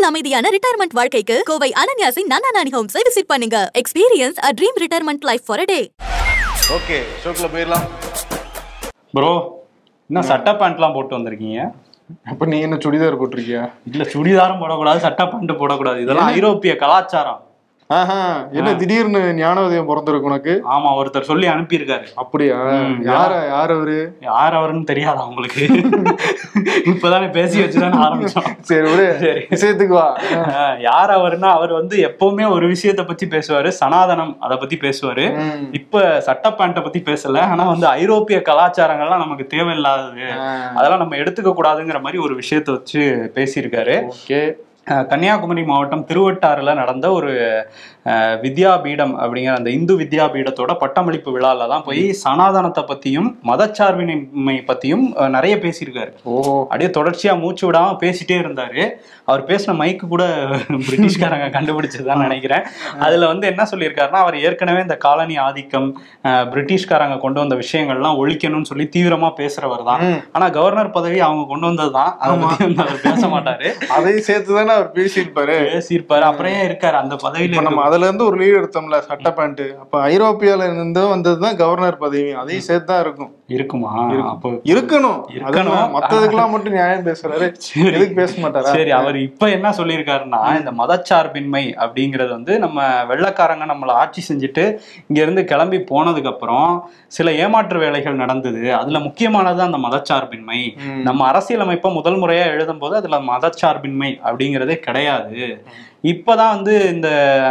உங்கள் அமைதியான ரிட்டையர்மெண்ட் வாழ்க்கைக்கு கோவை அனன்யாசின் நானா நானி ஹோம்ஸை விசிட் பண்ணுங்க. Experience a dream retirement life for a day. Okay, ஷோக்குள்ள போயிடலாம். ப்ரோ, என்ன சட்டை பேண்ட்லாம் போட்டு வந்திருக்கீங்க? அப்ப நீ என்ன சுடிதார் போட்டிருக்கியா? இல்ல, சுடிதாரும் போடக்கூடாது, சட்டை பேண்ட் போடக்கூடாது, இதெல்லாம் ஐரோப்பிய கலாச்சாரம். என்ன திடீர்னு ஞானோதயம் பிறந்திருக்கு உனக்கு? ஆமா, ஒருத்தர் சொல்லி அனுப்பியிருக்காரு. அப்படியா? யார் அவருன்னு தெரியாதா உங்களுக்கு? இப்பதானே பேசி வச்சுதானே ஆரம்பிச்சோம். சரி, விஷயத்துக்கு வா. யார் அவருன்னா, அவர் வந்து எப்பவுமே ஒரு விஷயத்த பத்தி பேசுவாரு, சனாதனம் அதை பத்தி பேசுவாரு. இப்ப சட்டை பேண்ட்டை பத்தி பேசல, ஆனா வந்து ஐரோப்பிய கலாச்சாரங்கள்லாம் நமக்கு தேவையில்லாதது, அதெல்லாம் நம்ம எடுத்துக்க கூடாதுங்கிற மாதிரி ஒரு விஷயத்த வச்சு பேசியிருக்காரு. கன்னியாகுமரி மாவட்டம் திருவட்டாறுல நடந்த ஒரு வித்யாபீடம் அப்படிங்கிற அந்த இந்து வித்யாபீடத்தோட பட்டமளிப்பு விழால தான் போய் சனாதனத்தை பத்தியும் மதச்சார்பின்மை பத்தியும் நிறைய பேசியிருக்காரு. அப்படியே தொடர்ச்சியா மூச்சு விடாம பேசிட்டே இருந்தாரு. அவர் பேசின மைக்கு கூட பிரிட்டிஷ்காரங்க கண்டுபிடிச்சதுதான் நினைக்கிறேன். அதுல வந்து என்ன சொல்லியிருக்காருன்னா, அவர் ஏற்கனவே இந்த காலனி ஆதிக்கம், பிரிட்டிஷ்காரங்க கொண்டு வந்த விஷயங்கள்லாம் ஒழிக்கணும்னு சொல்லி தீவிரமா பேசுறவர் தான். ஆனா கவர்னர் பதவி அவங்க கொண்டு வந்ததுதான், அதை பத்தி வந்து அவர் பேச மாட்டாரு. அதையும் சேர்த்துதானே அவர் பேசியிருப்பாரு. அப்புறம் ஏன் இருக்காரு அந்த பதவியில? நம்ம அதுல இருந்து ஒரு லீடு எடுத்தோம்ல, சட்டை பேண்ட். அப்ப ஐரோப்பியால இருந்து வந்ததுதான் கவர்னர் பதவி, அதையும் சேர்த்துதான் இருக்குமா? இருக்கணும். மத்ததுக்கெல்லாம் மட்டும் நியாயம் பேசுறாரு, எதுக்கு பேச மாட்டாரா? சரி, அவர் இப்ப என்ன சொல்லியிருக்காருன்னா, இந்த மதச்சார்பின்மை அப்படிங்கறது வந்து நம்ம வெள்ளைக்காரங்க நம்மளை ஆட்சி செஞ்சுட்டு இங்க இருந்து கிளம்பி போனதுக்கு அப்புறம் சில ஏமாற்று வேலைகள் நடந்தது. அதுல முக்கியமானது அந்த மதச்சார்பின்மை. நம்ம அரசியலமைப்பை முதல் முறையா எழுதும் போது அதுல மதச்சார்பின்மை அப்படிங்கிறதே கிடையாது. இப்பதான் வந்து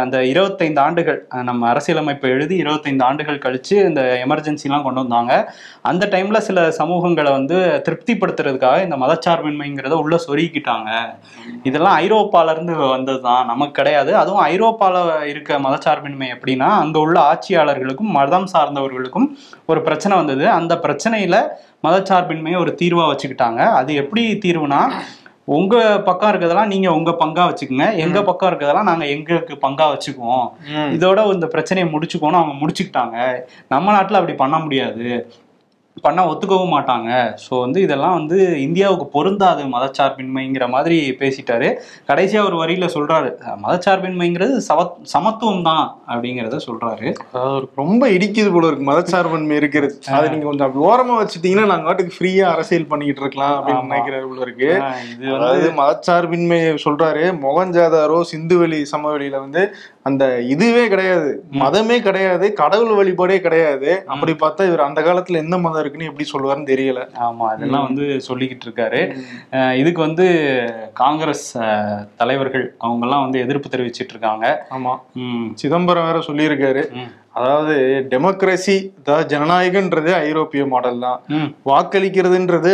அந்த 25 ஆண்டுகள் நம்ம அரசியலமைப்பை எழுதி 25 ஆண்டுகள் கழிச்சு இந்த எமர்ஜென்சிலாம் கொண்டு வந்தாங்க. அந்த டைம்ல சில சமூகங்களை வந்து திருப்திப்படுத்துறதுக்காக இந்த மதச்சார்பின்மைங்கிறத உள்ள சொருகிக்கிட்டாங்க. இதெல்லாம் ஐரோப்பால இருந்து வந்ததுதான், நமக்கு கிடையாது. அதுவும் ஐரோப்பால இருக்க மதச்சார்பின்மை எப்படின்னா, அங்க உள்ள ஆட்சியாளர்களுக்கும் மதம் சார்ந்தவர்களுக்கும் ஒரு பிரச்சனை வந்தது. அந்த பிரச்சனையில மதச்சார்பின்மையை ஒரு தீர்வா வச்சுக்கிட்டாங்க. அது எப்படி தீர்வுனா, உங்க பக்கம் இருக்கிறதெல்லாம் நீங்க உங்க பங்கா வச்சுக்கோங்க, எங்க பக்கம் இருக்கிறதெல்லாம் நாங்க எங்களுக்கு பங்கா வச்சுக்குவோம், இதோட இந்த பிரச்சனையை முடிச்சுக்கோன்னு அவங்க முடிச்சுக்கிட்டாங்க. நம்ம நாட்டுல அப்படி பண்ண முடியாது, பண்ண ஒத்துக்கவும் மாட்டாங்க. ஸோ வந்து இதெல்லாம் வந்து இந்தியாவுக்கு பொருந்தாது மதச்சார்பின்மைங்கிற மாதிரி பேசிட்டாரு. கடைசியா ஒரு வரியில சொல்றாரு, மதச்சார்பின்மைங்கிறது சமத்துவம் தான் அப்படிங்கிறத சொல்றாரு. ரொம்ப இடிக்குது போல இருக்கு மதச்சார்பின்மை இருக்கிறது. அதை நீங்க கொஞ்சம் அப்படி ஓரமா வச்சுட்டீங்கன்னா நாங்க வாட்டுக்கு ஃப்ரீயா அரசியல் பண்ணிக்கிட்டு இருக்கலாம் அப்படின்னு நினைக்கிறாரு போல இருக்கு. இது வந்து மதச்சார்பின்மை சொல்றாரு. மொகஞ்சாதாரோ சிந்துவெளி சமவெளியில வந்து அந்த இதுவே கிடையாது, மதமே கிடையாது, கடவுள் வழிபாடே கிடையாது. அப்படி பார்த்தா இவர் அந்த காலத்துல எந்த மதம் இருக்குன்னு எப்படி சொல்லுவாருன்னு தெரியல. ஆமா, அதெல்லாம் வந்து சொல்லிக்கிட்டு இருக்காரு. இதுக்கு வந்து காங்கிரஸ் தலைவர்கள் அவங்க எல்லாம் வந்து எதிர்ப்பு தெரிவிச்சிட்டு இருக்காங்க. ஆமா, சிதம்பரம் வேற சொல்லியிருக்காரு. அதாவது டெமோக்ரஸி, அதாவது ஜனநாயகன்றது ஐரோப்பிய மாடல் தான், வாக்களிக்கிறதுன்றது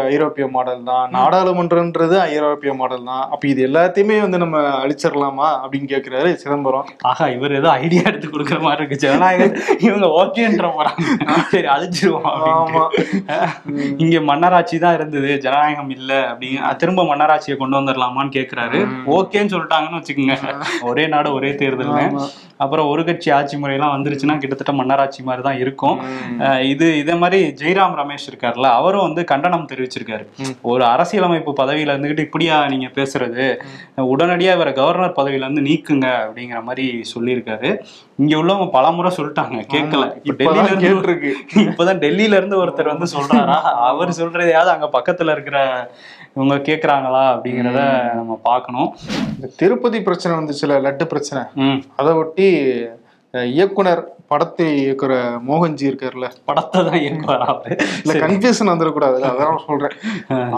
ஐரோப்பிய மாடல் தான், நாடாளுமன்றன்றது ஐரோப்பிய மாடல் தான். அப்ப இது எல்லாத்தையுமே வந்து நம்ம அழிச்சிடலாமா அப்படின்னு கேட்கிறாரு சிதம்பரம். ஆஹா, இவர் ஏதோ ஐடியா எடுத்து கொடுக்குற மாதிரி இருக்கு. ஜனநாயகம் இவங்க ஓகேன்ற போறாங்க, சரி அழிச்சிருவோம். ஆமா, இங்க மன்னராட்சி தான் இருந்தது, ஜனநாயகம் இல்ல அப்படிங்க, திரும்ப மன்னராட்சியை கொண்டு வந்துடலாமான்னு கேட்கிறாரு. ஓகேன்னு சொல்லிட்டாங்கன்னு வச்சுக்கோங்க, ஒரே நாடு ஒரே தேர்தல், அப்புறம் ஒரு கட்சி ஆட்சி முறையெல்லாம் வந்துருச்சுன்னா கிட்டத்தட்ட மன்னராட்சி மாதிரி தான் இருக்கும். இதே மாதிரி ஜெய்ராம் ரமேஷ் இருக்காருல்ல, அவரும் வந்து கண்டனம் தெரிவிச்சிருக்காரு. ஒரு அரசியலமைப்பு பதவியில இருந்துகிட்டு இப்படியா நீங்க பேசுறது, உடனடியா இவரை கவர்னர் பதவியில இருந்து நீக்குங்க அப்படிங்கிற மாதிரி சொல்லியிருக்காரு. இங்க உள்ளவங்க பல முறை சொல்லிட்டாங்க, கேட்கல. இப்பதான் டெல்லியில இருந்து ஒருத்தர் வந்து சொல்றாரா, அவர் சொல்றதையாவது அங்க பக்கத்துல இருக்கிற இவங்க கேக்குறாங்களா அப்படிங்கிறத நம்ம பார்க்கணும். இந்த திருப்பதி பிரச்சனை வந்துச்சுல, லட்டு பிரச்சனை, அதை ஒட்டி இயக்குனர் படத்தை இயக்குற மோகன்ஜி இருக்காருல்ல, படத்தை தான் இயக்குவாரா அவரு? இல்ல, கன்ஃபியூஷன் வந்துடக்கூடாது, அதான் சொல்றேன்.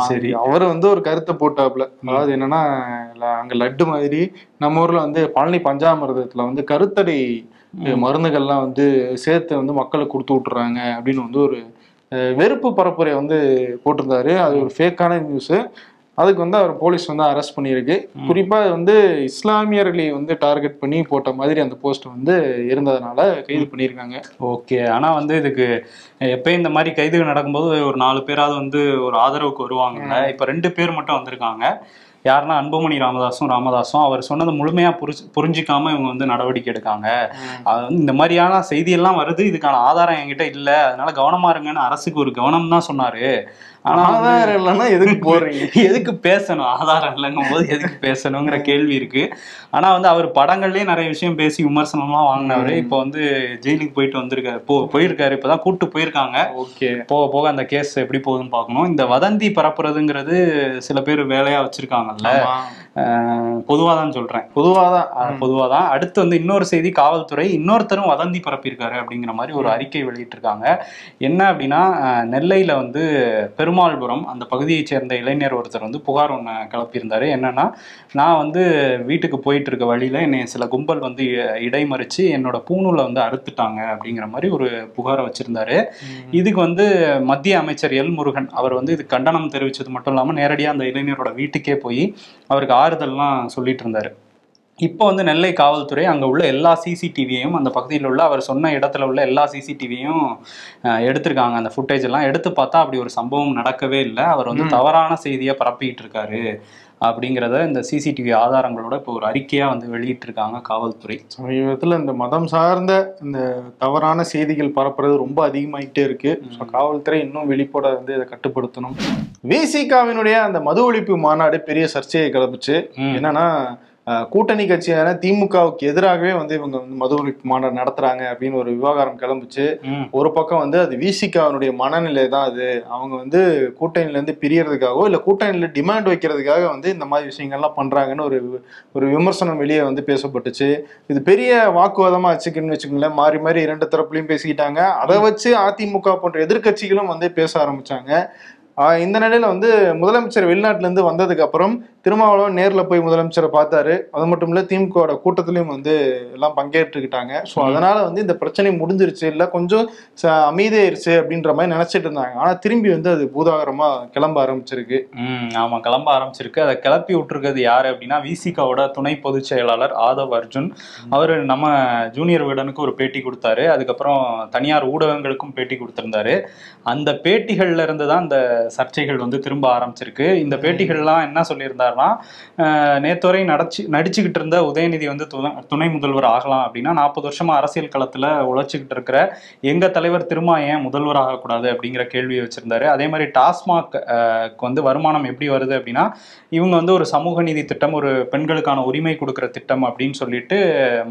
சரி, அவரு வந்து ஒரு கருத்தை போட்டாப்புல. அதாவது என்னன்னா, அங்க லட்டு மாதிரி நம்ம ஊர்ல வந்து பழனி பஞ்சாமிர்தத்துல வந்து கருத்தடை மருந்துகள்லாம் வந்து சேர்த்து வந்து மக்களுக்கு கொடுத்து விட்டுறாங்க அப்படின்னு வந்து ஒரு வெறுப்பு பரப்புரை வந்து போட்டிருந்தாரு. அது ஒரு ஃபேக்கான நியூஸ். அதுக்கு வந்து அவர் போலீஸ் வந்து அரெஸ்ட் பண்ணியிருக்கு. குறிப்பா வந்து இஸ்லாமியர்களை வந்து டார்கெட் பண்ணி போட்ட மாதிரி அந்த போஸ்ட் வந்து இருந்ததுனால கைது பண்ணியிருக்காங்க. ஓகே, ஆனா வந்து இதுக்கு எப்பயும் இந்த மாதிரி கைதுகள் நடக்கும்போது ஒரு 4 பேராவது வந்து ஒரு ஆதரவுக்கு வருவாங்க. இப்ப 2 பேர் மட்டும் வந்திருக்காங்க. யாருன்னா அன்புமணி ராமதாசும் அவர் சொன்னதை முழுமையா புரிஞ்சிக்காம இவங்க வந்து நடவடிக்கை எடுக்காங்க. அது வந்து இந்த மாதிரியான செய்தியெல்லாம் வருது, இதுக்கான ஆதாரம் என்கிட்ட இல்லை, அதனால கவனமா இருங்கன்னு அரசுக்கு ஒரு கவனம் தான் சொன்னாரு. ஆனா ஆதாரம் இல்லைன்னா எதுக்கு போறீங்க, எதுக்கு பேசணும், ஆதாரம் இல்லைங்கும் போது எதுக்கு பேசணுங்கிற கேள்வி இருக்கு. ஆனா வந்து அவர் படங்கள்லயே நிறைய விஷயம் பேசி விமர்சனம்லாம் வாங்கினவரு. இப்போ வந்து ஜெயிலுக்கு போயிட்டு வந்திருக்காரு, போயிருக்காரு, இப்பதான் கூட்டு போயிருக்காங்க. ஓகே, போக போக அந்த கேஸ் எப்படி போகுதுன்னு பார்க்கணும். இந்த வதந்தி பரப்புறதுங்கிறது சில பேர் வேலையா வச்சிருக்காங்கல்ல, பொதுவாதான் சொல்றேன், பொதுவாதான். அடுத்து வந்து இன்னொரு செய்தி, காவல்துறை இன்னொருத்தரும் வதந்தி பரப்பியிருக்காரு அப்படிங்கிற மாதிரி ஒரு அறிக்கை வெளியிட்டு இருக்காங்க. என்ன அப்படின்னா, நெல்லையில வந்து பெருமாள்புரம் அந்த பகுதியை சேர்ந்த இளைஞர் ஒருத்தர் வந்து புகார் ஒன்று கிளப்பியிருந்தாரு. என்னன்னா, நான் வந்து வீட்டுக்கு போயிட்டு இருக்க வழியில என்னை சில கும்பல் வந்து இடைமறிச்சு என்னோட பூணூலை வந்து அறுத்துட்டாங்க அப்படிங்கிற மாதிரி ஒரு புகாரை வச்சிருந்தாரு. இதுக்கு வந்து மத்திய அமைச்சர் எல் முருகன் அவர் வந்து இது கண்டனம் தெரிவிச்சது மட்டும் இல்லாமல் நேரடியாக அந்த இளைஞரோட வீட்டுக்கே போய் அவருக்கு ஆறுதல்லாம் சொல்லிட்டு இருந்தாரு. இப்போ வந்து நெல்லை காவல்துறை அங்கே உள்ள எல்லா சிசிடிவியையும், அந்த பகுதியில் உள்ள அவர் சொன்ன இடத்துல உள்ள எல்லா சிசிடிவியும் எடுத்திருக்காங்க. அந்த ஃபுட்டேஜ் எல்லாம் எடுத்து பார்த்தா அப்படி ஒரு சம்பவம் நடக்கவே இல்லை. அவர் வந்து தவறான செய்தியை பரப்பிட்டு இருக்காரு அப்படிங்கிறத இந்த சிசிடிவி ஆதாரங்களோட இப்போ ஒரு அறிக்கையா வந்து வெளியிட்டு இருக்காங்க காவல்துறை. சமீபத்தில் இந்த மதம் சார்ந்த இந்த தவறான செய்திகள் பரப்புறது ரொம்ப அதிகமாயிட்டே இருக்கு. காவல்துறை இன்னும் வெளிப்பட வந்து இதை கட்டுப்படுத்தணும். விசிகாவினுடைய அந்த மது ஒழிப்பு மாநாடு பெரிய சர்ச்சையை கிளப்புச்சு. என்னன்னா, கூட்டணி கட்சியான திமுகவுக்கு எதிராகவே வந்து இவங்க வந்து மது ஒழிப்பு மாநாடு நடத்துறாங்க அப்படின்னு ஒரு விவகாரம் கிளம்புச்சு. ஒரு பக்கம் வந்து அது விசிகாவினுடைய மனநிலை தான், அது அவங்க வந்து கூட்டணியில இருந்து பிரியறதுக்காகவோ இல்ல கூட்டணியில டிமாண்ட் வைக்கிறதுக்காக வந்து இந்த மாதிரி விஷயங்கள்லாம் பண்றாங்கன்னு ஒரு விமர்சனம் வெளியே வந்து பேசப்பட்டுச்சு. இது பெரிய வாக்குவாதமா வச்சுக்கணும்னு வச்சுக்கோங்களேன். மாறி மாறி இரண்டு தரப்புலையும் பேசிக்கிட்டாங்க. அதை வச்சு அதிமுக போன்ற எதிர்கட்சிகளும் வந்து பேச ஆரம்பிச்சாங்க. இந்த நிலையில வந்து முதலமைச்சர் வெளிநாட்டுல இருந்து வந்ததுக்கு அப்புறம் திருமாவளவன் நேரில் போய் முதலமைச்சரை பார்த்தாரு. அது மட்டும் இல்ல, திமுக கூட்டத்திலையும் வந்து எல்லாம் பங்கேற்றுக்கிட்டாங்க. ஸோ அதனால வந்து இந்த பிரச்சனை முடிஞ்சிருச்சு, இல்லை கொஞ்சம் அமைதியாயிருச்சு அப்படின்ற மாதிரி நினைச்சிட்டு இருந்தாங்க. ஆனா திரும்பி வந்து அது பூதாகரமா கிளம்ப ஆரம்பிச்சிருக்கு. ஆமா, கிளம்ப ஆரம்பிச்சிருக்கு. அதை கிளப்பி விட்டுருக்கிறது யாரு அப்படின்னா, விசிகாவோட துணை பொதுச் செயலாளர் ஆதவ் அர்ஜுன். அவர் நம்ம ஜூனியர் விகடனுக்கு ஒரு பேட்டி கொடுத்தாரு. அதுக்கப்புறம் தனியார் ஊடகங்களுக்கும் பேட்டி கொடுத்திருந்தாரு. அந்த பேட்டிகள்ல இருந்து தான் இந்த சர்ச்சைகள் வந்து திரும்ப ஆரம்பிச்சிருக்கு. இந்த பேட்டிகள்லாம் என்ன சொல்லியிருந்தாருன்னா, நேத்துவரை நடிச்சுக்கிட்டு இருந்த உதயநிதி வந்து துணை முதல்வர் ஆகலாம் அப்படின்னா 40 வருஷமா அரசியல் களத்துல உழைச்சிக்கிட்டு இருக்கிற எங்க தலைவர் திரும்ப ஏன் முதல்வர் ஆகக்கூடாது அப்படிங்கிற கேள்வியை வச்சிருந்தாரு. அதே மாதிரி டாஸ்மாக் வந்து வருமானம் எப்படி வருது அப்படின்னா, இவங்க வந்து ஒரு சமூக நீதி திட்டம், ஒரு பெண்களுக்கான உரிமை கொடுக்குற திட்டம் அப்படின்னு சொல்லிட்டு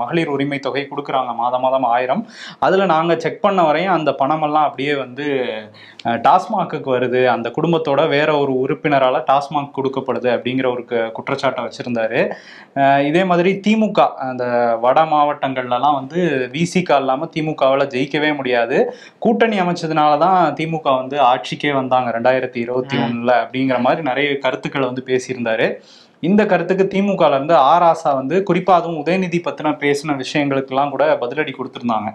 மகளிர் உரிமை தொகை கொடுக்குறாங்க, மாதம் 1000. அதுல நாங்க செக் பண்ண வரையும் அந்த பணமெல்லாம் அப்படியே வந்து டாஸ்மாக்கு வருது, அந்த குடும்பத்தோட வேற ஒரு உறுப்பினரால டாஸ்மாக் கொடுக்கப்படுது அப்படிங்கிற ஒரு குற்றச்சாட்டை வச்சிருந்தாரு. இதே மாதிரி திமுக அந்த வட மாவட்டங்கள்லாம் வந்து விசிகா இல்லாம திமுகவால ஜெயிக்கவே முடியாது, கூட்டணி அமைச்சதுனாலதான் திமுக வந்து ஆட்சிக்கே வந்தாங்க 2021 அப்படிங்கிற மாதிரி நிறைய கருத்துக்களை வந்து பேசியிருந்தாரு. இந்த கருத்துக்கு திமுகல இருந்து ஆராசா வந்து குறிப்பா அதுவும் உதயநிதி பத்தின பேசின விஷயங்களுக்கெல்லாம் கூட பதிலடி கொடுத்திருந்தாங்க.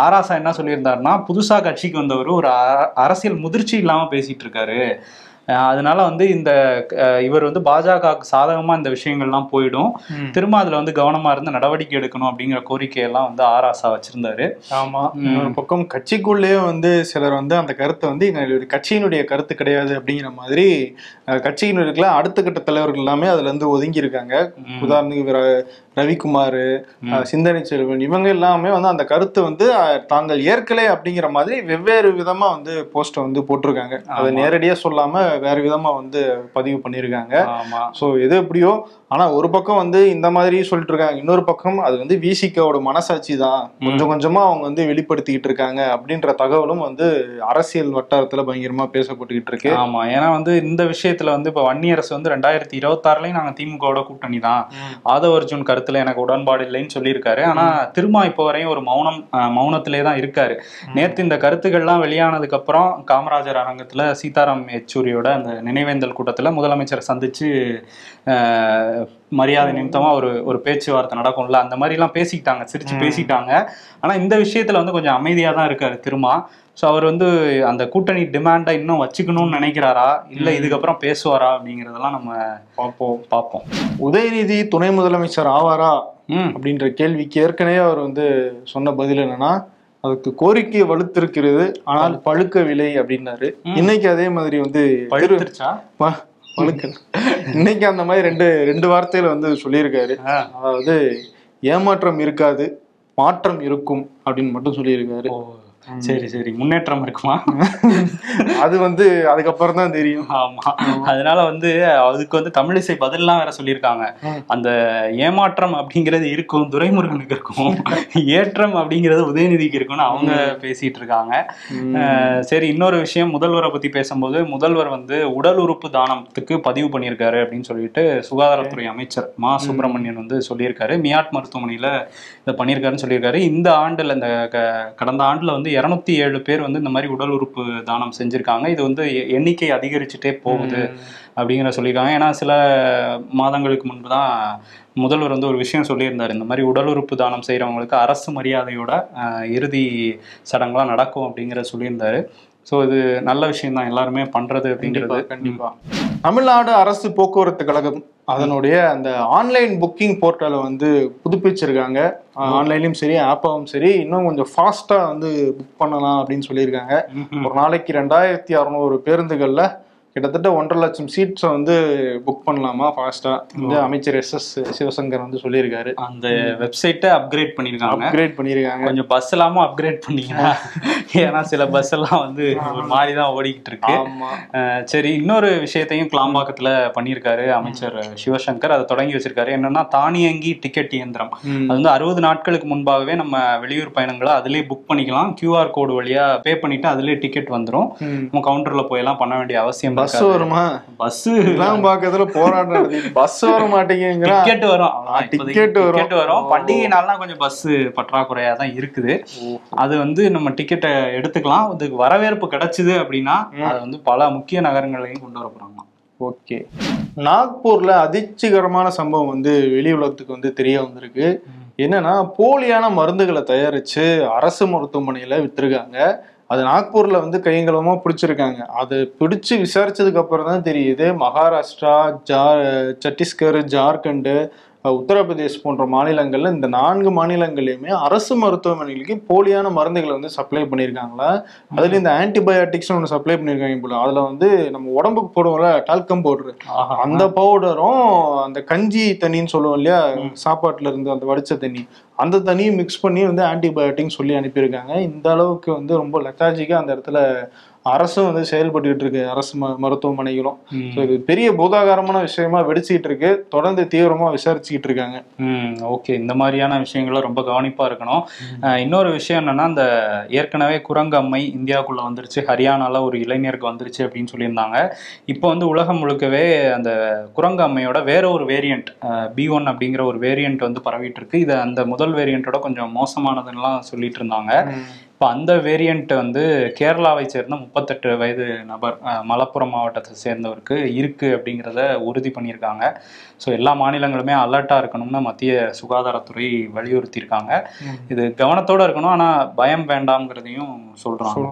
ஆராசா என்ன சொல்லியிருந்தாருன்னா, புதுசா கட்சிக்கு வந்தவர் ஒரு அரசியல் முதிர்ச்சி இல்லாம பேசிட்டு இருக்காரு, அதனால வந்து இந்த இவர் வந்து பாஜக சாதகமா இந்த விஷயங்கள்லாம் போயிடும், திரும்ப அதுல வந்து கவனமா இருந்து நடவடிக்கை எடுக்கணும் அப்படிங்கிற கோரிக்கையெல்லாம் வந்து ஆராசா வச்சிருந்தாரு. ஆமா, இன்னொரு பக்கம் கட்சிக்குள்ளேயே வந்து சிலர் வந்து அந்த கருத்தை வந்து எங்களுடைய கட்சியினுடைய கருத்து கிடையாது அப்படிங்கிற மாதிரி கட்சியினருக்குள்ள அடுத்த கட்ட தலைவர்கள் எல்லாமே அதுல இருந்து ஒதுங்கி இருக்காங்க. உதாரணத்துக்கு ரவிக்குமார், சிந்தனை செல்வன், இவங்க எல்லாமே வந்து அந்த கருத்தை வந்து தாங்கள் ஏற்கலை அப்படிங்கிற மாதிரி வெவ்வேறு விதமா வந்து போஸ்டர் வந்து போட்டிருக்காங்க. அதை நேரடியா சொல்லாம வேற விதமா வந்து பதிவு பண்ணியிருக்காங்க. ஸோ எது எப்படியோ, ஆனா ஒரு பக்கம் வந்து இந்த மாதிரி சொல்லிட்டு இருக்காங்க, இன்னொரு பக்கம் அது வந்து விசிகாவோட மனசாட்சி தான் கொஞ்சம் கொஞ்சமா அவங்க வந்து வெளிப்படுத்திக்கிட்டு இருக்காங்க அப்படின்ற தகவலும் வந்து அரசியல் வட்டாரத்துல பயங்கரமா பேசப்பட்டுக்கிட்டு இருக்கு. ஆமா, ஏன்னா வந்து இந்த விஷயத்துல வந்து இப்ப வன்னியரசு வந்து 2026 நாங்க திமுகவோட கூட்டணி தான், ஆதவ் அர்ஜுன் கருத்துல எனக்கு உடன்பாடு இல்லைன்னு சொல்லியிருக்காரு. ஆனா திரும்ப இப்போ வரையும் ஒரு மௌனத்திலே தான் இருக்காரு. நேற்று இந்த கருத்துக்கள்லாம் வெளியானதுக்கு அப்புறம் காமராஜர் அரங்கத்துல சீதாராம் யெச்சூரியோட அந்த நினைவேந்தல் கூட்டத்துல முதலமைச்சரை சந்திச்சு மரியாதை நிமித்தமா ஒரு பேச்சுவார்த்தை நடக்கும்ல, அந்த மாதிரி எல்லாம் பேசிக்கிட்டாங்க, சிரிச்சு பேசிட்டாங்க. ஆனா இந்த விஷயத்துல வந்து கொஞ்சம் அமைதியா தான் இருக்காரு திருமா. ஸோ அவர் வந்து அந்த கூட்டணி டிமாண்டை இன்னும் வச்சுக்கணும்னு நினைக்கிறாரா, இல்லை இதுக்கப்புறம் பேசுவாரா அப்படிங்கிறதெல்லாம் நம்ம பார்ப்போம். உதயநிதி துணை முதலமைச்சர் ஆவாரா அப்படின்ற கேள்விக்கு ஏற்கனவே அவர் வந்து சொன்ன பதில் என்னன்னா, அதுக்கு கோரிக்கை வலுத்திருக்கிறது ஆனால் பழுக்கவில்லை அப்படின்னாரு. இன்னைக்கு அதே மாதிரி வந்து வழுக்கல். இன்னைக்கு அந்த மாதிரி ரெண்டு வார்த்தையில வந்து சொல்லியிருக்காரு. அதாவது ஏமாற்றம் இருக்காது, மாற்றம் இருக்கும் அப்படின்னு மட்டும் சொல்லியிருக்காரு. சரி சரி, முன்னேற்றம் இருக்குமா? அது வந்து அதுக்கப்புறம் தான் தெரியும். ஆமா, அதனால வந்து அதுக்கு வந்து தமிழிசை பதிலாம் வேற சொல்லியிருக்காங்க. அந்த ஏமாற்றம் அப்படிங்கிறது இருக்கும் துரைமுருகனுக்கு இருக்கும், ஏற்றம் அப்படிங்கிறது உதயநிதிக்கு இருக்கும்னு அவங்க பேசிட்டு இருக்காங்க. சரி, இன்னொரு விஷயம், முதல்வரை பத்தி பேசும்போது முதல்வர் வந்து உடல் உறுப்பு தானத்துக்கு பதிவு பண்ணியிருக்காரு அப்படின்னு சொல்லிட்டு சுகாதாரத்துறை அமைச்சர் மா சுப்பிரமணியன் வந்து சொல்லியிருக்காரு. மியாட் மருத்துவமனையில இதை பண்ணியிருக்காருன்னு சொல்லியிருக்காரு. இந்த ஆண்டுல, இந்த கடந்த ஆண்டுல வந்து 207 பேர் வந்து இந்த மாதிரி உடல் உறுப்பு தானம் செஞ்சிருக்காங்க. இது வந்து எண்ணிக்கை அதிகரிச்சுட்டே போகுது அப்படிங்கிற சொல்லியிருக்காங்க. ஏன்னா சில மாதங்களுக்கு முன்பு தான் முதல்வர் வந்து ஒரு விஷயம் சொல்லியிருந்தார், இந்த மாதிரி உடல் உறுப்பு தானம் செய்கிறவங்களுக்கு அரசு மரியாதையோட இறுதி சடங்குலாம் நடக்கும் அப்படிங்கிற சொல்லியிருந்தாரு. ஸோ இது நல்ல விஷயம் தான், எல்லாருமே பண்றது அப்படிங்கிறது. கண்டிப்பா. தமிழ்நாடு அரசு போக்குவரத்து கழகம் அதனுடைய அந்த ஆன்லைன் புக்கிங் போர்ட்டலை வந்து புதுப்பிச்சிருக்காங்க. ஆன்லைன்லயும் சரி, ஆப்பாவும் சரி, இன்னும் கொஞ்சம் ஃபாஸ்டா வந்து புக் பண்ணலாம் அப்படின்னு சொல்லியிருக்காங்க. ஒரு நாளைக்கு 2600 பேருந்துகள்ல கிட்டத்தட்ட 1.5 லட்சம் சீட்ஸை வந்து புக் பண்ணலாமா ஃபாஸ்டா. இந்த அமைச்சர் எஸ் சிவசங்கர் வந்து சொல்லியிருக்காரு. அந்த வெப்சைட்டை அப்கிரேட் பண்ணியிருக்காங்க. கொஞ்சம் பஸ் எல்லாமும் அப்கிரேட் பண்ணீங்கன்னா, ஏன்னா சில பஸ் எல்லாம் வந்து ஒரு மாதிரி தான் ஓடிக்கிட்டு இருக்கு. சரி, இன்னொரு விஷயத்தையும் கிளாம்பாக்கத்துல பண்ணியிருக்காரு அமைச்சர் சிவசங்கர். அதை தொடங்கி வச்சிருக்காரு. என்னன்னா, தானியங்கி டிக்கெட் இயந்திரம். அது வந்து 60 நாட்களுக்கு முன்பாகவே நம்ம வெளியூர் பயணங்களை அதிலே புக் பண்ணிக்கலாம். QR கோடு வழியா பே பண்ணிட்டு அதிலே டிக்கெட் வந்துடும். நம்ம கவுண்டர்ல போயெல்லாம் பண்ண வேண்டிய அவசியம். பஸ் வருமா? பஸ் எல்லாம் பாக்கிறதுல போராட்டம். பஸ் வர மாட்டேங்குது. டிக்கெட் வரும். பண்டிகை நாள்லாம் கொஞ்சம் பஸ் பற்றாக்குறையா தான் இருக்குது. அது வந்து நம்ம டிக்கெட்டை எடுத்துக்கலாம். அதுக்கு வரவேற்பு கிடைச்சது அப்படின்னா அது வந்து பல முக்கிய நகரங்களையும் கொண்டு வர போறாங்க. ஓகே. நாக்பூர்ல அதிர்ச்சிகரமான சம்பவம் வந்து வெளி உலகத்துக்கு வந்து தெரிய வந்திருக்கு. என்னன்னா, போலியான மருந்துகளை தயாரிச்சு அரசு மருத்துவமனையில வித்திருக்காங்க. அது நாக்பூர்ல வந்து கையங்கலமா பிடிச்சிருக்காங்க. அதை பிடிச்சு விசாரிச்சதுக்கு அப்புறம் தான் தெரியுது, மகாராஷ்டிரா, சத்தீஸ்கர், ஜார்க்கண்ட், உத்தரப்பிரதேஷ் போன்ற மாநிலங்கள்ல, இந்த 4 மாநிலங்களையுமே அரசு மருத்துவமனைகளுக்கு போலியான மருந்துகளை வந்து சப்ளை பண்ணியிருக்காங்களா. அதுல இந்த ஆன்டிபயோட்டிக்ஸ் ஒன்று சப்ளை பண்ணியிருக்காங்க போல. அதுல வந்து நம்ம உடம்புக்கு போடுவோம்ல டால்கம் பவுடர், அந்த பவுடரும் அந்த கஞ்சி தண்ணின்னு சொல்லுவோம் இல்லையா, சாப்பாட்டுல இருந்து அந்த வடிச்ச தண்ணி, அந்த தண்ணியும் மிக்ஸ் பண்ணி வந்து ஆன்டிபயோட்டிக் சொல்லி அனுப்பியிருக்காங்க. இந்த அளவுக்கு வந்து ரொம்ப லெத்தாஜிக்கா அந்த இடத்துல அரசும் வந்து செயல்பட்டு இருக்கு, அரசு மருத்துவமனைகளும். இது பெரிய பூதாகாரமான விஷயமா வெடிச்சுட்டு இருக்கு. தொடர்ந்து தீவிரமா விசாரிச்சுக்கிட்டு இருக்காங்க. ஓகே, இந்த மாதிரியான விஷயங்களும் ரொம்ப கவனிப்பா இருக்கணும். இன்னொரு விஷயம் என்னன்னா, இந்த ஏற்கனவே குரங்கு அம்மை இந்தியாவுக்குள்ள வந்துருச்சு, ஹரியானால ஒரு இளைஞருக்கு வந்துருச்சு அப்படின்னு சொல்லியிருந்தாங்க. இப்போ வந்து உலகம் முழுக்கவே அந்த குரங்கு அம்மையோட வேற ஒரு வேரியன்ட் B1 அப்படிங்கிற ஒரு வேரியன்ட் வந்து பரவிட்டு இருக்கு. இது அந்த முதல் வேரியண்டோட கொஞ்சம் மோசமானதுன்னெலாம் சொல்லிட்டு இருந்தாங்க. இப்போ அந்த வேரியண்ட் வந்து கேரளாவை சேர்ந்த 38 வயது நபர், மலப்புரம் மாவட்டத்தை சேர்ந்தவருக்கு இருக்கு அப்படிங்கிறத உறுதி பண்ணியிருக்காங்க. ஸோ எல்லா மாநிலங்களுமே அலர்ட்டா இருக்கணும்னு மத்திய சுகாதாரத்துறை வலியுறுத்தியிருக்காங்க. இது கவனத்தோட இருக்கணும், ஆனா பயம் வேண்டாம்ங்கிறதையும் சொல்றாங்க.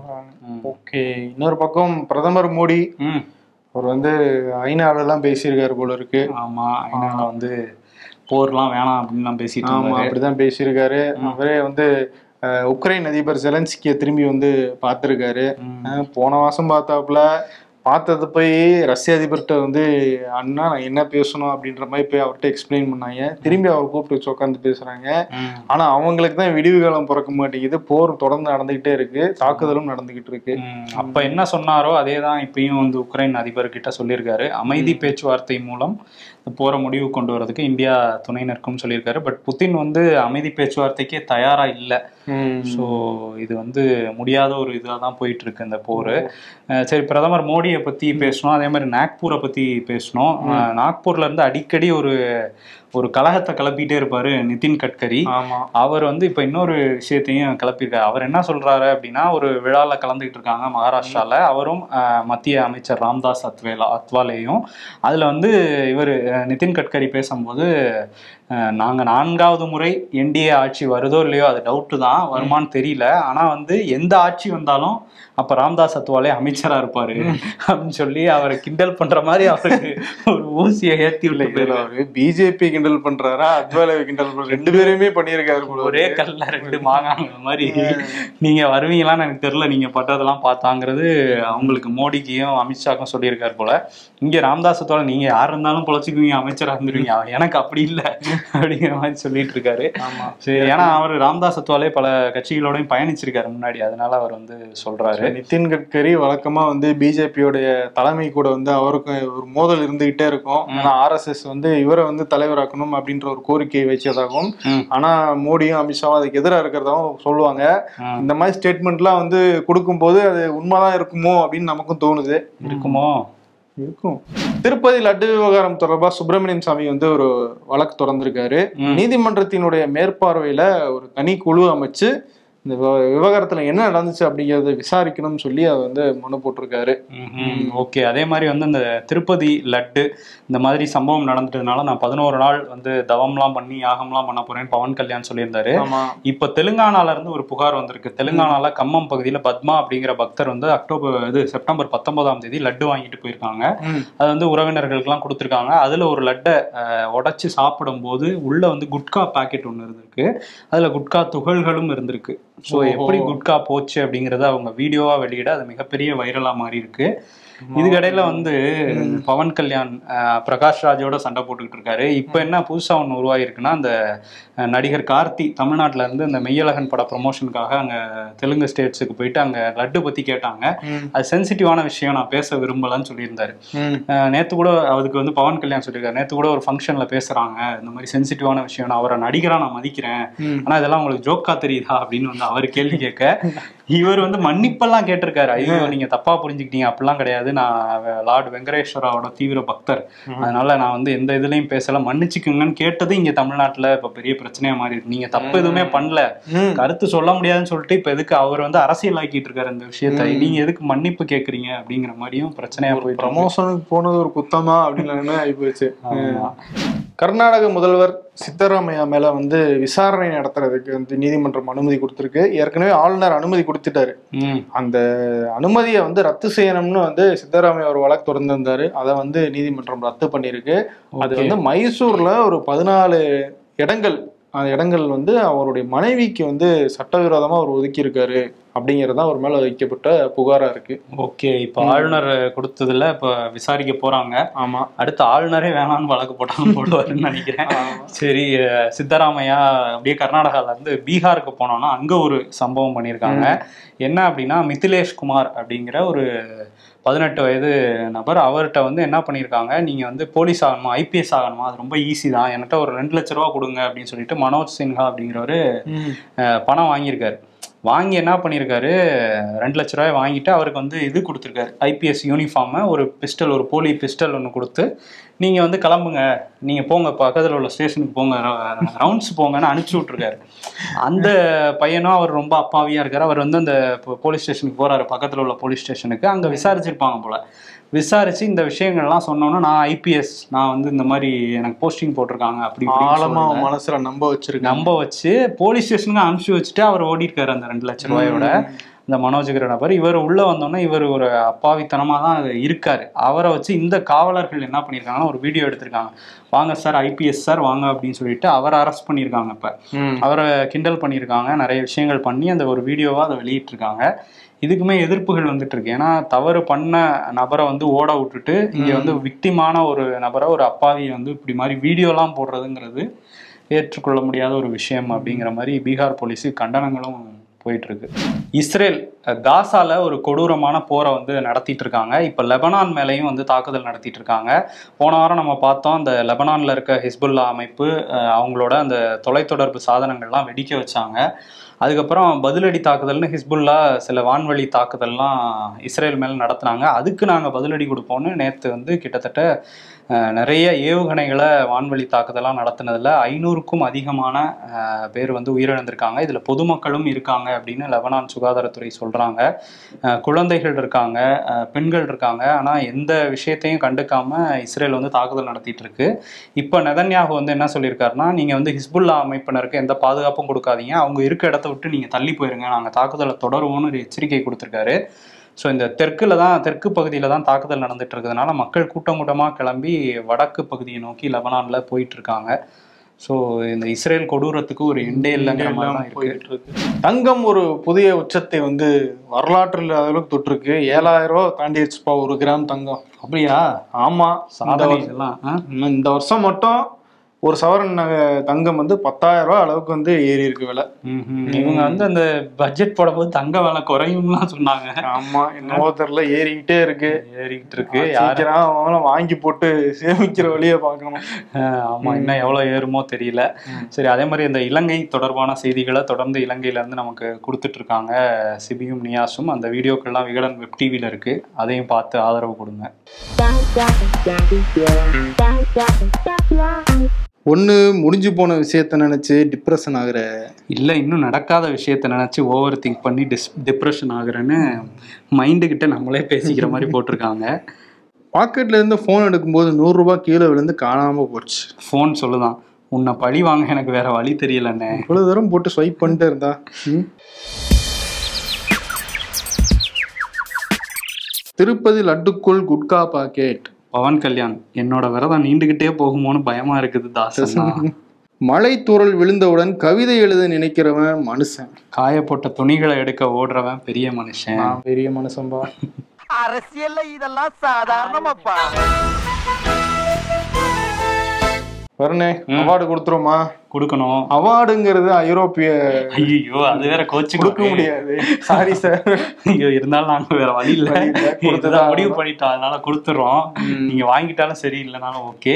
ஓகே. இன்னொரு பக்கம் பிரதமர் மோடி அவர் வந்து ஐநாலெல்லாம் பேசியிருக்காரு போல இருக்கு. ஆமா, ஐநால வந்து போர்லாம் வேணாம் அப்படின்னு பேசிட்டு இருக்காரு. அப்படிதான் பேசியிருக்காரு. அவரே வந்து உக்ரைன் அதிபர் ஜெலன்ஸ்கியை திரும்பி வந்து பார்த்துருக்காரு. போன மாசம் பார்த்தது போய் ரஷ்ய அதிபர்கிட்ட வந்து, அண்ணா நான் என்ன பேசணும் அப்படின்ற மாதிரி போய் அவர்கிட்ட எக்ஸ்பிளைன் பண்ணாங்க. திரும்பி அவர் கூப்பிட்டு வச்சு உட்காந்து பேசுறாங்க. ஆனா அவங்களுக்கு தான் விடிவு காலம் பிறக்க மாட்டேங்குது. போர் தொடர்ந்து நடந்துகிட்டே இருக்கு, தாக்குதலும் நடந்துகிட்டு இருக்கு. அப்ப என்ன சொன்னாரோ அதே தான் இப்பயும் வந்து உக்ரைன் அதிபர்கிட்ட சொல்லியிருக்காரு. அமைதி பேச்சுவார்த்தை மூலம் போற முடிவு கொண்டு வரதுக்கு இந்தியா துணை நிற்கும் சொல்லியிருக்காரு. பட் புதின் வந்து அமைதி பேச்சுவார்த்தைக்கே தயாரா இல்லை. ஸோ இது வந்து முடியாத ஒரு இதாக தான் போயிட்டு இருக்கு இந்த போர். சரி, பிரதமர் மோடியை பத்தி பேசணும், அதே மாதிரி நாக்பூரை பத்தி பேசணும். நாக்பூர்ல இருந்து அடிக்கடி ஒரு கலகத்தை கிளப்பிட்டே இருப்பாரு நிதின் கட்கரி. அவர் வந்து இப்ப இன்னொரு விஷயத்தையும் கிளப்பியிருக்காரு. அவர் என்ன சொல்றாரு அப்படின்னா, ஒரு விழால கலந்துகிட்டு இருக்காங்க மகாராஷ்டிரால, அவரும் மத்திய அமைச்சர் ராம்தாஸ் அத்வாலேயும். அதுல வந்து இவர் நிதின் கட்கரி பேசும்போது, நாங்க 4வது முறை NDA ஆட்சி வருதோ இல்லையோ அது டவுட்டு தான், வருமானு தெரியல, ஆனா வந்து எந்த ஆட்சி வந்தாலும் அப்ப ராம்தாஸ் அத்வாலே அமைச்சரா இருப்பாரு அப்படின்னு சொல்லி அவரை கிண்டல் பண்ற மாதிரி அவருக்கு ஒரு ஊசியை ஏத்தி விட்டு போயிருவாரு. பிஜேபிக்கு கிண்டல் பண்றாரா, அத்வாலேவை கிண்டல் பண்ற, ரெண்டு பேருமே பண்ணியிருக்காரு. ஒரே கல்ல ரெண்டு மாங்காங்க மாதிரி நீங்க வருவீங்களான்னு எனக்கு தெரியல, நீங்க பண்றதெல்லாம் பார்த்தாங்கிறது அவங்களுக்கு மோடிக்கும் அமித்ஷாக்கும் சொல்லியிருக்காரு போல. இங்க ராமதாஸ் அத்வாலே நீங்க யார் இருந்தாலும் பொழைச்சிக்குவீங்க, அமைச்சரா இருந்துருவீங்க, எனக்கு அப்படி இல்லை அப்படிங்கிற மாதிரி சொல்லிட்டு இருக்காரு. சரி, ஏன்னா அவர் ராமதாஸ் அத்வாலே பல கட்சிகளோடையும் பயணிச்சிருக்காரு முன்னாடி, அதனால அவர் வந்து சொல்றாரு. நிதின் கட்கரி வழக்கமா வந்து பிஜேபியோடைய தலைமை கூட வந்து அவருக்கு ஒரு மோதல் இருந்துகிட்டே இருக்கும். ஆனா RSS வந்து இவரை வந்து தலைவராக்கணும் அப்படின்ற ஒரு கோரிக்கையை வச்சதாகவும், ஆனா மோடியும் அமித்ஷாவும் அதுக்கு எதிராக இருக்கிறதாவும் சொல்லுவாங்க. இந்த மாதிரி ஸ்டேட்மெண்ட்லாம் வந்து கொடுக்கும் போது அது உண்மைதான் இருக்குமோ அப்படின்னு நமக்கும் தோணுது. இருக்குமோ? இருக்கும். திருப்பதி லட்டு விவகாரம் தொடர்பா சுப்பிரமணியன் சாமி வந்து ஒரு வழக்கு தொடர்ந்திருக்காரு. நீதிமன்றத்தினுடைய மேற்பார்வையில ஒரு தனி குழு அமைச்சு இந்த விவகாரத்துல என்ன நடந்துச்சு அப்படிங்கறத விசாரிக்கணும்னு சொல்லி அதை வந்து மனு போட்டிருக்காரு. ஓகே. அதே மாதிரி வந்து இந்த திருப்பதி லட்டு இந்த மாதிரி சம்பவம் நடந்துட்டதுனால நான் 11 நாள் வந்து தவம்லாம் பண்ணி யாகம்லாம் பண்ண போறேன்னு பவன் கல்யாண் சொல்லியிருந்தாரு. இப்ப தெலுங்கானால இருந்து ஒரு புகார் வந்திருக்கு. தெலுங்கானால கம்மம் பகுதியில பத்மா அப்படிங்கிற பக்தர் வந்து செப்டம்பர் 19ஆம் தேதி லட்டு வாங்கிட்டு போயிருக்காங்க. அது வந்து உறவினர்களுக்கு எல்லாம் கொடுத்துருக்காங்க. அதுல ஒரு லட்டை உடைச்சு சாப்பிடும் போது உள்ள வந்து குட்கா பாக்கெட் ஒண்ணு இருந்திருக்கு. அதுல குட்கா துகள்களும் இருந்திருக்கு. ஸோ எப்படி குட்கா போச்சு அப்படிங்கறத அவங்க வீடியோவா வெளியிட அது மிகப்பெரிய வைரலா மாறி இருக்கு. இதுக்கடையில வந்து பவன் கல்யாண் பிரகாஷ் ராஜோட சண்டை போட்டுக்கிட்டு இருக்காரு. இப்ப என்ன புதுசா ஒண்ணு உருவாயிருக்குன்னா, அந்த நடிகர் கார்த்தி தமிழ்நாட்டுல இருந்து இந்த மெய்யழகன் பட ப்ரமோஷனுக்காக அங்க தெலுங்கு ஸ்டேட்ஸுக்கு போயிட்டு அங்க லட்டு பத்தி கேட்டாங்க. அது சென்சிட்டிவான விஷயம், நான் பேச விரும்பலன்னு சொல்லியிருந்தாரு. நேத்து கூட அதுக்கு வந்து பவன் கல்யாண் சொல்லியிருக்காரு, நேத்து கூட ஒரு ஃபங்க்ஷன்ல பேசுறாங்க, இந்த மாதிரி சென்சிட்டிவான விஷயம், நான் அவரை நடிகரா நான் மதிக்கிறேன், ஆனா இதெல்லாம் உங்களுக்கு ஜோக்கா தெரியுதா அப்படின்னு வந்து அவர் கேள்வி கேட்க இவர் வந்து மன்னிப்பெல்லாம் கேட்டிருக்காரு. ஐயோ நீங்க தப்பா புரிஞ்சுக்கிட்டீங்க, அப்படிலாம் கிடையாது, நான் லார்ட் வெங்கடேஸ்வராவோட தீவிர பக்தர், அதனால நான் வந்து எந்த இதுலயும் பேசல, மன்னிச்சுக்குங்கன்னு கேட்டது இங்க தமிழ்நாட்டுல இப்ப பெரிய பிரச்சனையா மாறி இருக்கு. நீங்க தப்பு எதுவுமே பண்ணல, கருத்து சொல்ல முடியாதுன்னு சொல்லிட்டு இப்ப எதுக்கு அவர் வந்து அரசியல் ஆக்கிட்டு இருக்காரு இந்த விஷயத்த, நீங்க எதுக்கு மன்னிப்பு கேக்குறீங்க அப்படிங்கிற மாதிரியும் பிரச்சனையா போயிட்டு ப்ரமோஷனுக்கு போனது ஒரு குத்தமா அப்படின்னு ஆயிப்போச்சு. கர்நாடக முதல்வர் சித்தராமையா மேல வந்து விசாரணை நடத்துறதுக்கு வந்து நீதிமன்றம் அனுமதி கொடுத்திருக்கு. ஏற்கனவே ஆளுநர் அனுமதி கொடுத்துட்டாரு. அந்த அனுமதியை வந்து ரத்து செய்யணும்னு வந்து சித்தராமையா ஒரு வழக்கு தொடர்ந்திருந்தாரு. அதை வந்து நீதிமன்றம் ரத்து பண்ணிருக்கு. அது வந்து மைசூர்ல ஒரு 14 இடங்கள், அந்த இடங்கள் வந்து அவருடைய மனைவிக்கு வந்து சட்டவிரோதமா அவர் ஒதுக்கி இருக்காரு அப்படிங்கறதா அவர் மேல வைக்கப்பட்ட புகாரா இருக்கு. ஓகே. இப்ப ஆளுநர் கொடுத்ததுல இப்ப விசாரிக்க போறாங்க. ஆமா, அடுத்த ஆளுநரே வேணான்னு வழக்கு போட்டாலும் போடுவாருன்னு நினைக்கிறேன். சரி, சித்தராமையா அப்படியே கர்நாடகால இருந்து பீகாருக்கு போனோம்னா அங்க ஒரு சம்பவம் பண்ணியிருக்காங்க. என்ன அப்படின்னா, மிதிலேஷ் குமார் அப்படிங்கிற ஒரு 18 வயது நபர், அவர்கிட்ட வந்து என்ன பண்ணியிருக்காங்க, நீங்க வந்து போலீஸ் ஆகணுமா, IPS ஆகணுமா, அது ரொம்ப ஈஸி தான், என்கிட்ட ஒரு 2 லட்ச ரூபா கொடுங்க அப்படின்னு சொல்லிட்டு மனோஜ் சின்ஹா அப்படிங்கிறவரு பணம் வாங்கியிருக்காரு. வாங்கி என்ன பண்ணியிருக்காரு, 2 லட்ச ரூபாய் வாங்கிட்டு அவருக்கு வந்து இது கொடுத்துருக்காரு, IPS யூனிஃபார்மை, ஒரு பிஸ்டல், ஒரு போலி பிஸ்டல் ஒன்று கொடுத்து, நீங்கள் வந்து கிளம்புங்க, நீங்கள் போங்க, பக்கத்தில் உள்ள ஸ்டேஷனுக்கு போங்க, ரவுண்ட்ஸ் போங்கன்னு அனுப்பிச்சி விட்ருக்காரு. அந்த பையனும் அவர் ரொம்ப அப்பாவியாக இருக்கார். அவர் வந்து அந்த போலீஸ் ஸ்டேஷனுக்கு போகிறாரு, பக்கத்தில் உள்ள போலீஸ் ஸ்டேஷனுக்கு. அங்கே விசாரிச்சிருப்பாங்க போல். விசாரிச்சு இந்த விஷயங்கள்லாம் சொன்னோன்னா, நான் IPS, நான் வந்து இந்த மாதிரி எனக்கு போஸ்டிங் போட்டிருக்காங்க அப்படி ஆழமா மனசுல நம்ப வச்சு போலீஸ் ஸ்டேஷனுக்கு அனுப்பிச்சு வச்சுட்டு அவர் ஓடிருக்காரு அந்த 2 லட்ச ரூபாயோட. இந்த மனோஜ்கிற நபர், இவர் உள்ள வந்தோன்னா இவர் ஒரு அப்பாவித்தனமா தான் இருக்காரு. அவரை வச்சு இந்த காவலர்கள் என்ன பண்ணியிருக்காங்கன்னா, ஒரு வீடியோ எடுத்திருக்காங்க, வாங்க சார் IPS சார் வாங்க அப்படின்னு சொல்லிட்டு அவரை அரெஸ்ட் பண்ணியிருக்காங்க. இப்ப அவரை கிண்டல் பண்ணியிருக்காங்க, நிறைய விஷயங்கள் பண்ணி அந்த ஒரு வீடியோவா அதை வெளியிட்டிருக்காங்க. இதுக்குமே எதிர்ப்புகள் வந்துட்டு இருக்கு. ஏன்னா தவறு பண்ண நபரை வந்து ஓட விட்டுட்டு இங்க வந்து விக்டிமான ஒரு நபரை, ஒரு அப்பாவியை வந்து இப்படி மாதிரி வீடியோலாம் போடுறதுங்கிறது ஏற்றுக்கொள்ள முடியாத ஒரு விஷயம் அப்படிங்கிற மாதிரி பீகார் போலீஸு கண்டனங்களும் போயிட்டு இருக்கு. இஸ்ரேல் காசால ஒரு கொடூரமான போரை வந்து நடத்திட்டு இருக்காங்க. இப்ப லெபனான் மேலையும் வந்து தாக்குதல் நடத்திட்டு இருக்காங்க. போன வாரம் நம்ம பார்த்தோம், அந்த லெபனான்ல இருக்க ஹிஸ்புல்லா அமைப்பு அவங்களோட அந்த தொலைத்தொடர்பு சாதனங்கள்லாம் வெடிக்க வச்சாங்க. அதுக்கப்புறம் பதிலடி தாக்குதல்னு ஹிஸ்புல்லா சில வான்வழி தாக்குதல்லாம் இஸ்ரேல் மேல நடத்தினாங்க. அதுக்கு நாங்கள் பதிலடி கொடுப்போம்னு நேற்று வந்து கிட்டத்தட்ட நிறைய ஏவுகணைகளை வான்வழி தாக்குதலாம் நடத்தினதுல 500க்கும் அதிகமான பேர் வந்து உயிரிழந்திருக்காங்க. இதில் பொதுமக்களும் இருக்காங்க அப்படின்னு லெபனான் சுகாதாரத்துறை சொல்கிறாங்க. குழந்தைகள் இருக்காங்க, பெண்கள் இருக்காங்க. ஆனால் எந்த விஷயத்தையும் கண்டுக்காம இஸ்ரேல் வந்து தாக்குதல் நடத்திட்டு இருக்கு. இப்போ நெதன்யாகு வந்து என்ன சொல்லியிருக்காருன்னா, நீங்கள் வந்து ஹிஸ்புல்லா அமைப்பினருக்கு எந்த பாதுகாப்பும் கொடுக்காதீங்க, அவங்க இருக்க இடத்த விட்டு நீங்கள் தள்ளி போயிருங்க, நாங்கள் தாக்குதலை தொடருவோம்னு ஒரு எச்சரிக்கை கொடுத்துருக்காரு. ஸோ இந்த தெற்கு பகுதியில் தான் தாக்குதல் நடந்துட்டு இருக்கிறதுனால மக்கள் கூட்டமாக கிளம்பி வடக்கு பகுதியை நோக்கி லெபனானில் போயிட்டு இருக்காங்க. ஸோ இந்த இஸ்ரேல் கொடூரத்துக்கு ஒரு எண்டே இல்லைங்கிற மாதிரி தான் போயிட்டு இருக்கு. தங்கம் ஒரு புதிய உச்சத்தை வந்து வரலாற்றில் அளவுக்கு தொட்டிருக்கு. 7,000 ரூபா தாண்டிடுச்சுப்பா ஒரு கிராம் தங்கம். அப்படியா? ஆமா, சாதனை இதெல்லாம். இந்த வருஷம் மட்டும் ஒரு சவரன் தங்கம் வந்து 10,000 ரூபாய் அளவுக்கு வந்து ஏறி இருக்கு விலை. இவங்க வந்து அந்த பட்ஜெட் போடும்போது தங்க விலை குறையும்லாம் சொன்னாங்க. ஆமா, என்னவோ தெரியல, ஏறிக்கிட்டே இருக்கு. யாரும் வாங்கி போட்டு சேமிக்கிற வழியை பார்க்கணும். ஆமா, இன்னும் எவ்வளவு ஏறுமோ தெரியல. சரி, அதே மாதிரி இந்த இலங்கை தொடர்பான செய்திகளை தொடர்ந்து இலங்கையில இருந்து நமக்கு கொடுத்துட்டு இருக்காங்க சிபியும் நியாஸும். அந்த வீடியோக்கள்லாம் விகடன் வெப் டிவில இருக்கு, அதையும் பார்த்து ஆதரவு கொடுங்க. ஒன்று முடிஞ்சு போன விஷயத்த நினச்சி டிப்ரெஷன் ஆகுற, இல்லை இன்னும் நடக்காத விஷயத்த நினச்சி ஓவர் திங்க் பண்ணி டிப்ரெஷன் ஆகுறேன்னு மைண்டுக்கிட்ட நம்மளே பேசிக்கிற மாதிரி போட்டிருக்காங்க. பாக்கெட்ல இருந்து ஃபோன் எடுக்கும்போது 100 ரூபாய் கீழே விழுந்து காணாமல் போச்சு. ஃபோன் சொல்லுதான், உன்னை பழி வாங்க எனக்கு வேற வழி தெரியலண்ணே. இவ்வளோ தூரம் போட்டு ஸ்வைப் பண்ணிட்டே இருந்தா. திருப்பதி லட்டுக்குள் குட்கா பாக்கெட். பவன் கல்யாண், என்னோட விரதம் நீண்டுகிட்டே போகுமோன்னு பயமா இருக்குது தாசன். மழை தூறல் விழுந்தவுடன் கவிதை எழுத நினைக்கிறவன் மனுஷன். காயப்போட்ட துணிகளை எடுக்க ஓடுறவன் பெரிய மனுஷன். பெரிய மனுஷன்பா. அரசியல்ல இதெல்லாம் சாதாரணமாப்பா. வருணே, அவார்டு கொடுத்துருமா? கொடுக்கணும். அவார்டுங்கிறது ஐரோப்பிய. ஐயோ, அது வேற கோச்சு கொடுக்க முடியாது. Sorry sir. ஐயோ, இருந்தாலும் நாங்க வேற வழி இல்ல, முடிவு பண்ணிட்டோம், அதனால கொடுத்துறோம். நீங்க வாங்கிட்டாலும் சரி, இல்லைனாலும் ஓகே.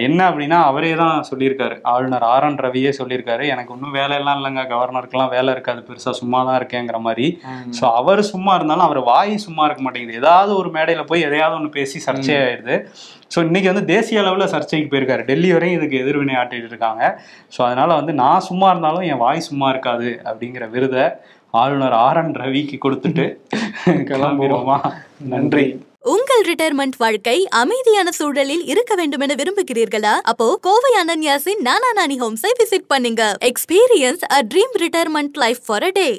என்ன அப்படின்னா, அவரே தான் சொல்லியிருக்காரு, ஆளுநர் RN ரவியே சொல்லியிருக்காரு, எனக்கு ஒன்றும் வேலையெல்லாம் இல்லைங்க, கவர்னருக்குலாம் வேலை இருக்காது, பெருசா சும்மா தான் இருக்கேங்கிற மாதிரி. ஸோ அவர் சும்மா இருந்தாலும் அவர் வாய் சும்மா இருக்க மாட்டேங்குது. ஏதாவது ஒரு மேடையில போய் எதையாவது ஒன்று பேசி சர்ச்சையாயிடுது. ஸோ இன்னைக்கு வந்து தேசிய அளவில் சர்ச்சைக்கு போயிருக்காரு. டெல்லி வரையும் இதுக்கு எதிர்வினை ஆட்டிட்டு இருக்காங்க. ஸோ அதனால வந்து நான் சும்மா இருந்தாலும் என் வாய் சும்மா இருக்காது அப்படிங்கிற விருதை ஆளுநர் RN ரவிக்கு கொடுத்துட்டு கிளம்பிடுவோமா? நன்றி. உங்கள் ரிட்டையர்மெண்ட் வாழ்க்கை அமைதியான சூழலில் இருக்க வேண்டும் என விரும்புகிறீர்களா? அப்போ கோவை அனன்யாஸின் நானா நானி ஹோம்ஸை விசிட் பண்ணுங்க. Experience a dream retirement life for a day.